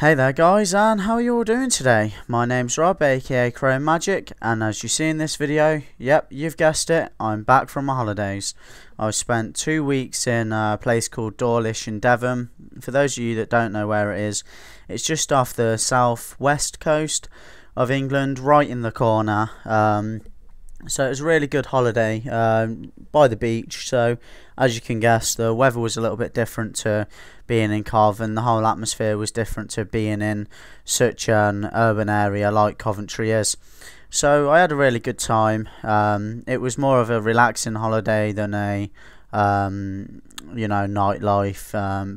Hey there guys, and how are you all doing today? My name's Rob, aka Chrom3maGik, and as you see in this video, yep, you've guessed it, I'm back from my holidays. I spent 2 weeks in a place called Dawlish in Devon. For those of you that don't know where it is, it's just off the south-west coast of England, right in the corner. So it was a really good holiday by the beach. So as you can guess, the weather was a little bit different to being in Cov, and the whole atmosphere was different to being in such an urban area like Coventry is. So I had a really good time. It was more of a relaxing holiday than a nightlife,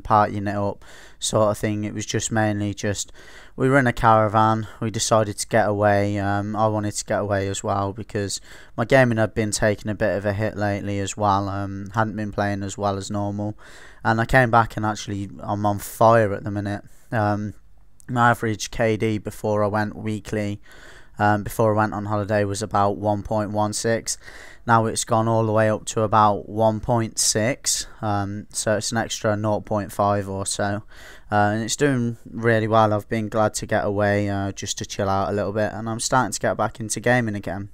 partying it up sort of thing. It was just mainly just we were in a caravan. We decided to get away. I wanted to get away as well because my gaming had been taking a bit of a hit lately as well. Hadn't been playing as well as normal, and I came back and actually I'm on fire at the minute. My average KD before I went weekly, before I went on holiday, was about 1.16. Now it's gone all the way up to about 1.6, so it's an extra 0.5 or so, and it's doing really well. I've been glad to get away just to chill out a little bit, and I'm starting to get back into gaming again.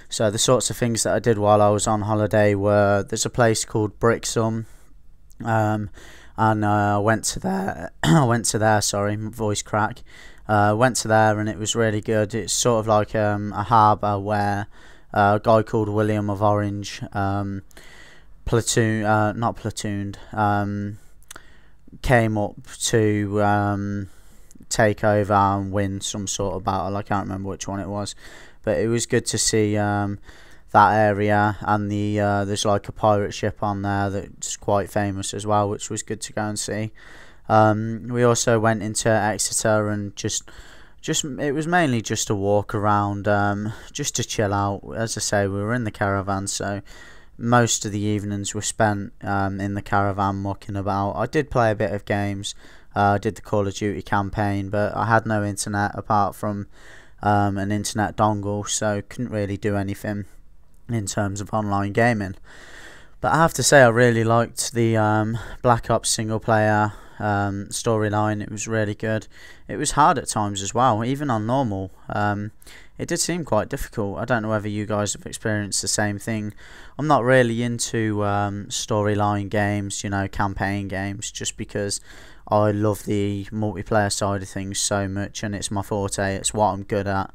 So the sorts of things that I did while I was on holiday were, there's a place called Brixham, and I went to there. Sorry, my voice crack. Went to there and it was really good. It's sort of like a harbour where a guy called William of Orange not platooned, came up to take over and win some sort of battle. I can't remember which one it was, but it was good to see that area, and there's like a pirate ship on there that's quite famous as well, which was good to go and see. We also went into Exeter and just it was mainly just a walk around, just to chill out. As I say, we were in the caravan, so most of the evenings were spent in the caravan mucking about. I did play a bit of games. I did the Call of Duty campaign, but I had no internet apart from an internet dongle, so couldn't really do anything in terms of online gaming. But I have to say, I really liked the Black Ops single player storyline. It was really good. It was hard at times as well, even on normal. It did seem quite difficult. I don't know whether you guys have experienced the same thing. I'm not really into storyline games, campaign games, just because I love the multiplayer side of things so much, and it's my forte. It's what I'm good at,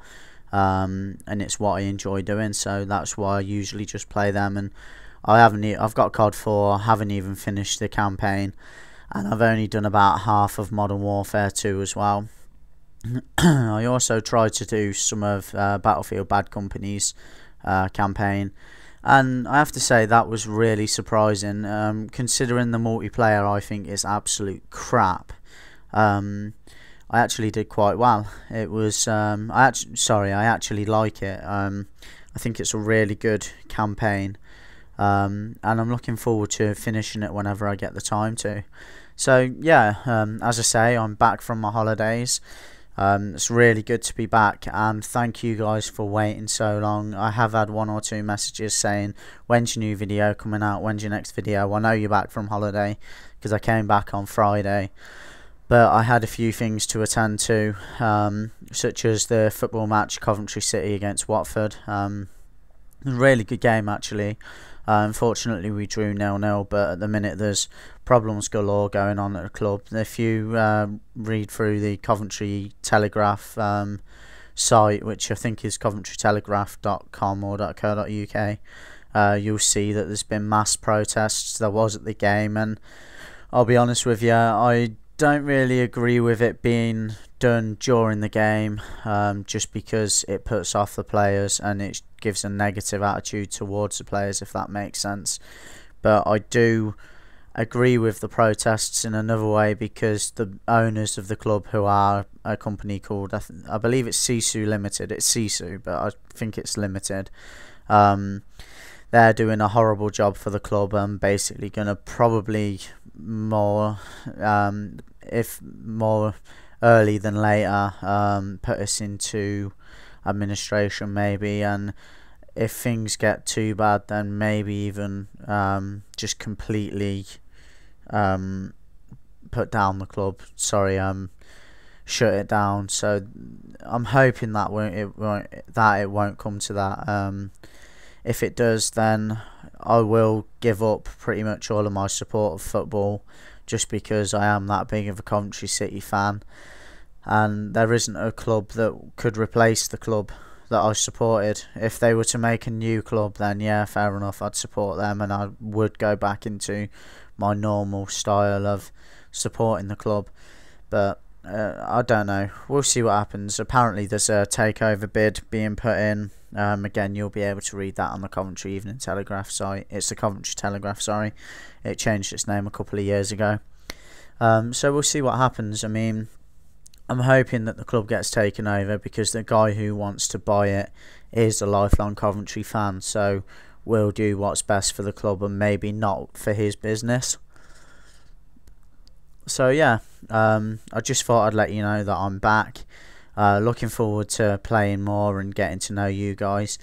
and it's what I enjoy doing. So that's why I usually just play them. And I've got COD 4. I haven't even finished the campaign, and I've only done about half of Modern Warfare 2 as well. I also tried to do some of Battlefield Bad Company's campaign, and I have to say that was really surprising, considering the multiplayer I think is absolute crap. I actually did quite well. It was I actually like it. I think it's a really good campaign, and I'm looking forward to finishing it whenever I get the time to. So yeah, as I say, I'm back from my holidays. It's really good to be back, and thank you guys for waiting so long. I have had 1 or 2 messages saying, when's your new video coming out, when's your next video? I know you're back from holiday because I came back on Friday, but I had a few things to attend to, such as the football match, Coventry City against Watford. A really good game actually. Unfortunately we drew 0-0, but at the minute there's problems galore going on at the club. If you read through the Coventry Telegraph site, which I think is coventrytelegraph.com or .co.uk, you'll see that there's been mass protests. There was at the game, and I'll be honest with you, I don't really agree with it being done during the game, just because it puts off the players and it gives a negative attitude towards the players, if that makes sense. But I do agree with the protests in another way, because the owners of the club, who are a company called, I believe it's Sisu Limited, it's Sisu, but I think it's Limited, they're doing a horrible job for the club, and basically going to probably if more early than later, put us into administration maybe, and if things get too bad, then maybe even just completely put down the club. Sorry, shut it down. So I'm hoping that it won't come to that. If it does, then I will give up pretty much all of my support of football, just because I am that big of a Coventry City fan, and there isn't a club that could replace the club that I supported. If they were to make a new club, then yeah, fair enough, I'd support them, and I would go back into my normal style of supporting the club. But I don't know, we'll see what happens. Apparently there's a takeover bid being put in. Again, you'll be able to read that on the Coventry Evening Telegraph site. It's the Coventry Telegraph, sorry. It changed its name a couple of years ago. So we'll see what happens. I mean, I'm hoping that the club gets taken over, because the guy who wants to buy it is a lifelong Coventry fan, so we'll do what's best for the club and maybe not for his business. So yeah, I just thought I'd let you know that I'm back. Looking forward to playing more and getting to know you guys.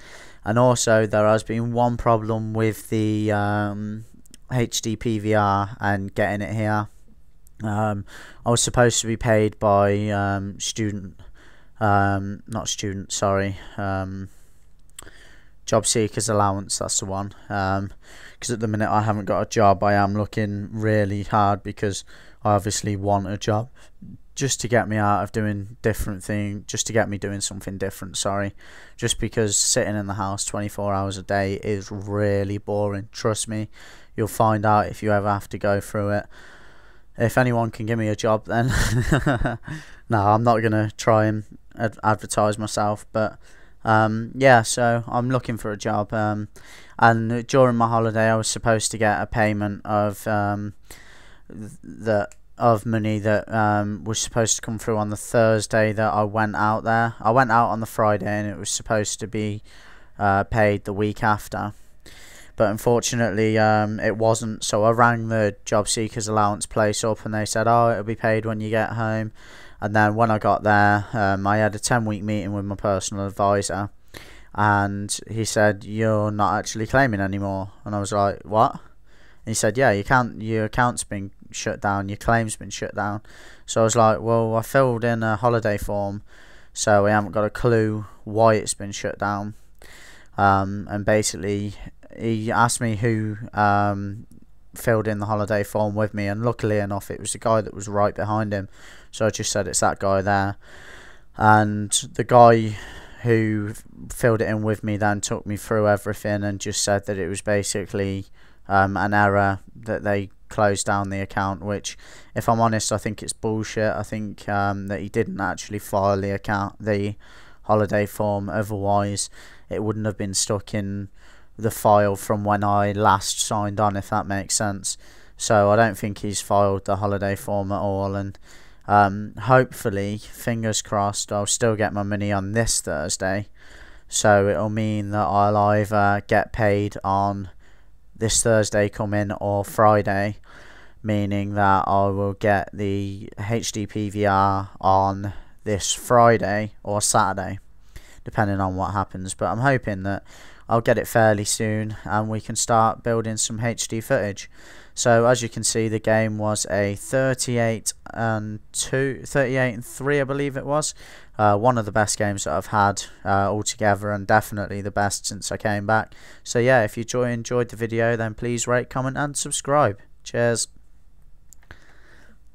And also, there has been one problem with the HD PVR and getting it here. I was supposed to be paid by job seekers allowance, that's the one. Because at the minute I haven't got a job. I am looking really hard, because I obviously want a job, just to get me out of doing different things, just to get me doing something different, sorry. Just because sitting in the house 24 hours a day is really boring. Trust me, you'll find out if you ever have to go through it. If anyone can give me a job, then no, I'm not going to try and advertise myself, but yeah, so I'm looking for a job, and during my holiday I was supposed to get a payment of money that was supposed to come through on the Thursday that I went out there. I went out on the Friday, and it was supposed to be paid the week after, but unfortunately it wasn't. So I rang the job seekers allowance place up, and they said, oh, it'll be paid when you get home. And then when I got there, I had a 10-week meeting with my personal advisor, and he said, you're not actually claiming anymore. And I was like, what? And he said, yeah, your account's been shut down, your claim's been shut down. So I was like, well, I filled in a holiday form, so I haven't got a clue why it's been shut down. And basically he asked me who filled in the holiday form with me, and luckily enough it was the guy that was right behind him. So I just said, it's that guy there. And the guy who filled it in with me then took me through everything and just said that it was basically an error, that they closed down the account, which, if I'm honest, I think it's bullshit. I think that he didn't actually file the holiday form, otherwise it wouldn't have been stuck in the file from when I last signed on, if that makes sense. So I don't think he's filed the holiday form at all, and hopefully, fingers crossed, I'll still get my money on this Thursday. So it'll mean that I'll either get paid on this Thursday coming or Friday, meaning that I will get the HD PVR on this Friday or Saturday, depending on what happens. But I'm hoping that I'll get it fairly soon and we can start building some HD footage. So as you can see, the game was a 38 and 3, I believe it was. One of the best games that I've had altogether, and definitely the best since I came back. So yeah, if you enjoyed the video, then please rate, comment and subscribe. Cheers.